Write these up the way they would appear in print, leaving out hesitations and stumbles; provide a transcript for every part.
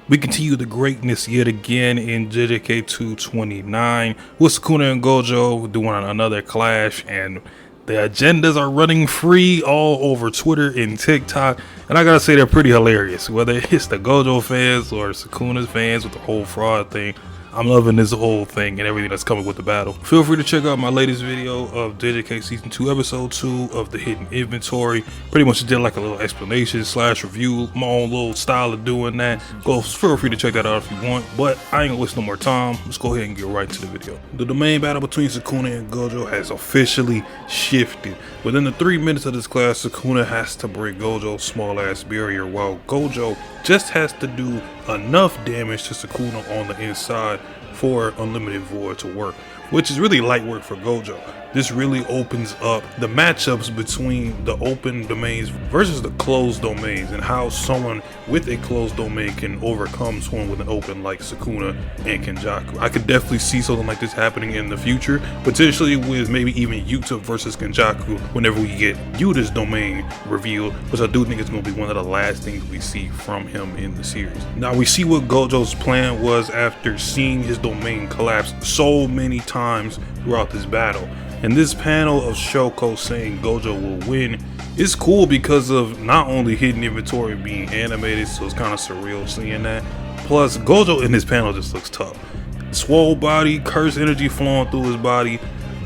We continue the greatness yet again in JJK 229 with Sukuna and Gojo doing another clash, and the agendas are running free all over Twitter and TikTok, and I gotta say they're pretty hilarious. Whether it's the Gojo fans or Sukuna's fans with the whole fraud thing, I'm loving this whole thing and everything that's coming with the battle. Feel free to check out my latest video of JJK Season 2 Episode 2 of the hidden inventory. Pretty much did like a little explanation / review, my own little style of doing that. Feel free to check that out if you want, but I ain't gonna waste no more time. Let's go ahead and get right into the video. The domain battle between Sukuna and Gojo has officially shifted. Within the 3 minutes of this class, Sukuna has to break Gojo's small ass barrier, while Gojo just has to do enough damage to Sukuna on the inside for Unlimited Void to work, which is really light work for Gojo. This really opens up the matchups between the open domains versus the closed domains, and how someone with a closed domain can overcome someone with an open like Sukuna and Kenjaku. I could definitely see something like this happening in the future, potentially with maybe even Yuta versus Kenjaku whenever we get Yuta's domain revealed, which I do think is going to be one of the last things we see from him in the series. Now we see what Gojo's plan was after seeing his domain collapse so many times throughout this battle. And this panel of Shoko saying Gojo will win is cool because of not only hidden inventory being animated, so it's kind of surreal seeing that. Plus, Gojo in this panel just looks tough. Swole body, curse energy flowing through his body.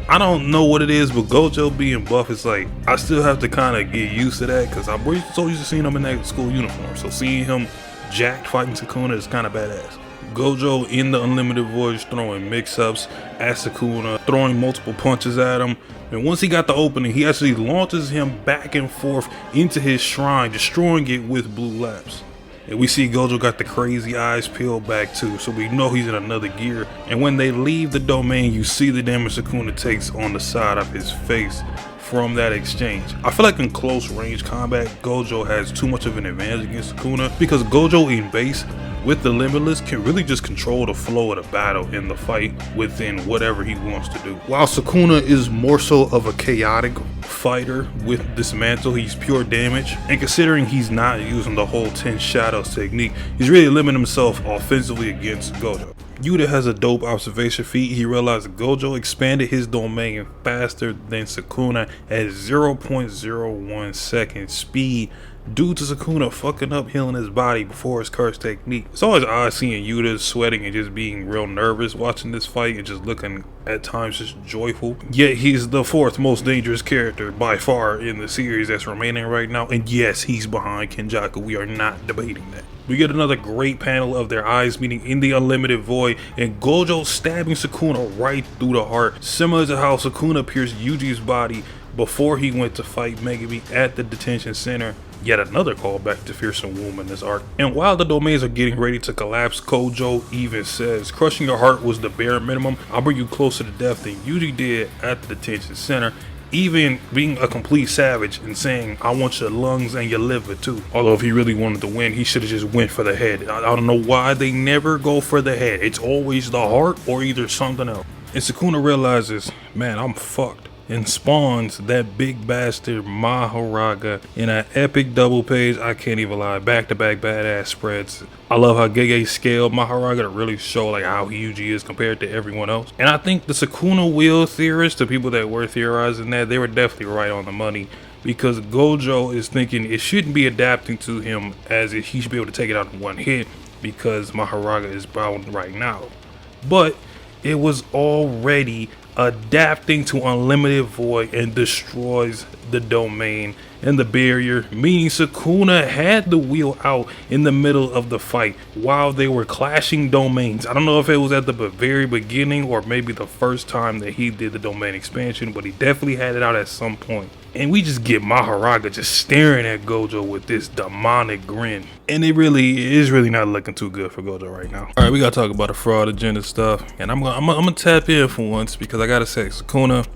I don't know what it is, but Gojo being buff, it's like, I still have to kind of get used to that because I'm so used to seeing him in that school uniform. So seeing him jacked fighting Sukuna is kind of badass. Gojo in the Unlimited Void throwing mix-ups at Sukuna, throwing multiple punches at him, and once he got the opening, he actually launches him back and forth into his shrine, destroying it with blue laps. And we see Gojo got the crazy eyes peeled back too, so we know he's in another gear. And when they leave the domain, you see the damage Sukuna takes on the side of his face from that exchange. I feel like in close range combat, Gojo has too much of an advantage against Sukuna because Gojo in base with the Limitless can really just control the flow of the battle in the fight within whatever he wants to do. While Sukuna is more so of a chaotic fighter with Dismantle, he's pure damage, and considering he's not using the whole 10 shadows technique, he's really limiting himself offensively against Gojo. Yuta has a dope observation feat. He realized Gojo expanded his domain faster than Sukuna at 0.01 second speed due to Sukuna fucking up healing his body before his curse technique. It's always odd seeing Yuta sweating and just being real nervous watching this fight and just looking at times just joyful. Yet he's the 4th most dangerous character by far in the series that's remaining right now, and yes, he's behind Kenjaku. We are not debating that. We get another great panel of their eyes meeting in the Unlimited Void, and Gojo stabbing Sukuna right through the heart, similar to how Sukuna pierced Yuji's body before he went to fight Megumi at the detention center. Yet another callback to Fearsome Womb in this arc. And while the domains are getting ready to collapse, Gojo even says, crushing your heart was the bare minimum. I'll bring you closer to death than Yuji did at the detention center. Even being a complete savage and saying, I want your lungs and your liver too. Although if he really wanted to win, he should have just went for the head. I don't know why they never go for the head. It's always the heart or either something else. And Sukuna realizes, man, I'm fucked, and spawns that big bastard Mahoraga in an epic double page. I can't even lie, back-to-back badass spreads. I love how Gege scaled Mahoraga to really show like how huge he is compared to everyone else. And I think the Sukuna wheel theorists, the people that were theorizing that, they were definitely right on the money, because Gojo is thinking it shouldn't be adapting to him as if he should be able to take it out in one hit because Mahoraga is bound right now. But it was already adapting to Unlimited Void and destroys the domain and the barrier, meaning Sukuna had the wheel out in the middle of the fight while they were clashing domains. I don't know if it was at the very beginning or maybe the first time that he did the domain expansion, but he definitely had it out at some point. And we just get Mahoraga just staring at Gojo with this demonic grin. And it is really not looking too good for Gojo right now. Alright, we gotta talk about the fraud agenda stuff. And I'm gonna tap in for once because I gotta say, Sukuna,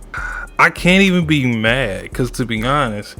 I can't even be mad because, to be honest,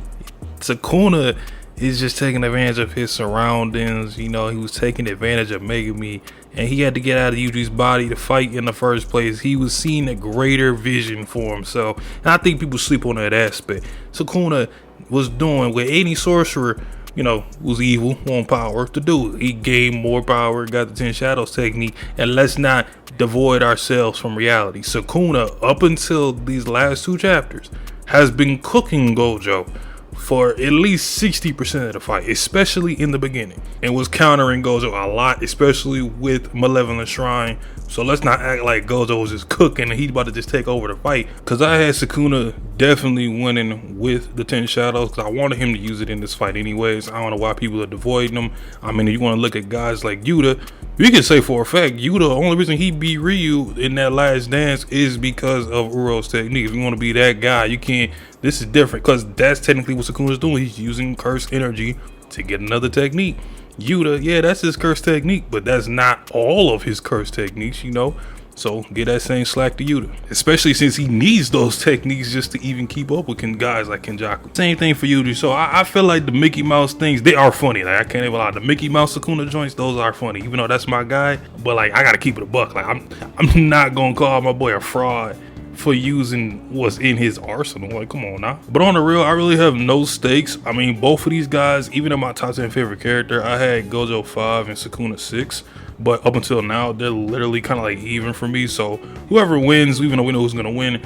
Sukuna is just taking advantage of his surroundings. You know, he was taking advantage of Megumi, and he had to get out of Yuji's body to fight in the first place. He was seeing a greater vision for himself, and I think people sleep on that aspect. Sukuna was doing what any sorcerer you know, was evil, want power to do it. He gained more power, got the 10 shadows technique, and let's not devoid ourselves from reality. Sukuna, up until these last 2 chapters, has been cooking Gojo for at least 60% of the fight, especially in the beginning, and was countering Gojo a lot, especially with Malevolent Shrine. So let's not act like Gojo was just cooking and he's about to just take over the fight, because I had Sukuna definitely winning with the 10 shadows, because I wanted him to use it in this fight anyways. I don't know why people are avoiding them. I mean, if you want to look at guys like Yuta, you can say for a fact Yuta, the only reason he beat Ryu in that last dance is because of Uro's technique. If you want to be that guy, you can't. This is different, because that's technically what Sukuna's doing. He's using cursed energy to get another technique. Yuta, yeah, that's his cursed technique, but that's not all of his cursed techniques, you know. So get that same slack to Yuta, especially since he needs those techniques just to even keep up with guys like Kenjaku. Same thing for Yuta. So I feel like the Mickey Mouse things, they are funny. Like, I can't even lie, the Mickey Mouse Sukuna joints, those are funny, even though that's my guy. But like, I gotta keep it a buck. Like, I'm not gonna call my boy a fraud for using what's in his arsenal. Like, come on now. But on the real, I really have no stakes. I mean, both of these guys, even in my top 10 favorite character, I had Gojo 5 and Sukuna 6. But up until now, they're literally kind of like even for me. So whoever wins, even though we know who's gonna win,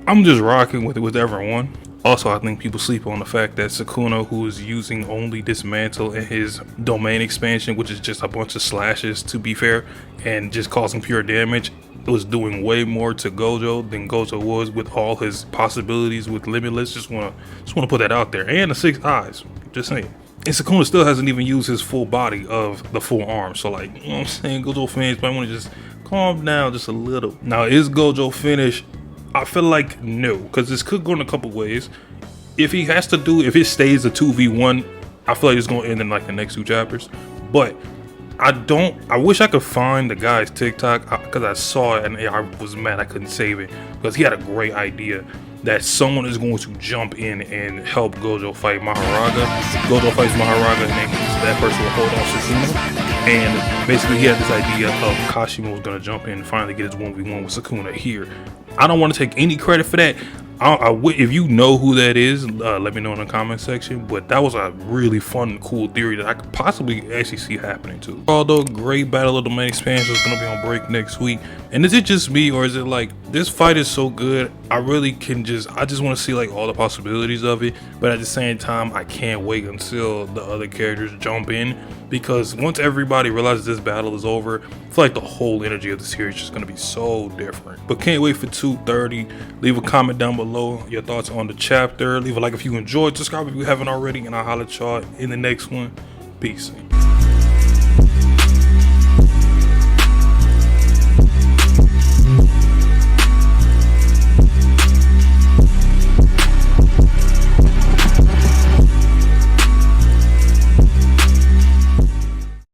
I'm just rocking with it, whichever one. Also, I think people sleep on the fact that Sukuna, who is using only Dismantle in his domain expansion, which is just a bunch of slashes to be fair, and just causing pure damage, was doing way more to Gojo than Gojo was with all his possibilities with Limitless. Just wanna put that out there. And the 6 eyes, just saying. And Sukuna still hasn't even used his full body of the full arm. So like, you know what I'm saying, Gojo fans might want to just calm down just a little. Now, is Gojo finished? I feel like no, because this could go in a couple ways. If he has to do, if it stays a 2v1, I feel like it's gonna end in like the next 2 chapters. But I wish I could find the guy's TikTok, because I saw it and I was mad I couldn't save it, because he had a great idea that someone is going to jump in and help Gojo fight Maharaga. Gojo fights Maharaga, and then that person will hold off Sukuna. And basically he had this idea of Kashima was going to jump in and finally get his 1v1 with Sukuna here. I don't want to take any credit for that. If you know who that is, let me know in the comment section. But that was a really fun, cool theory that I could possibly actually see happening too. Although great battle of the main expansion is going to be on break next week. And is it just me, or is it like this fight is so good? I just want to see like all the possibilities of it. But at the same time, I can't wait until the other characters jump in, because once everybody realizes this battle is over, I feel like the whole energy of the series is just going to be so different. But can't wait for 230. Leave a comment down below your thoughts on the chapter. Leave a like if you enjoyed. Subscribe if you haven't already, and I'll holler at y'all in the next one. Peace.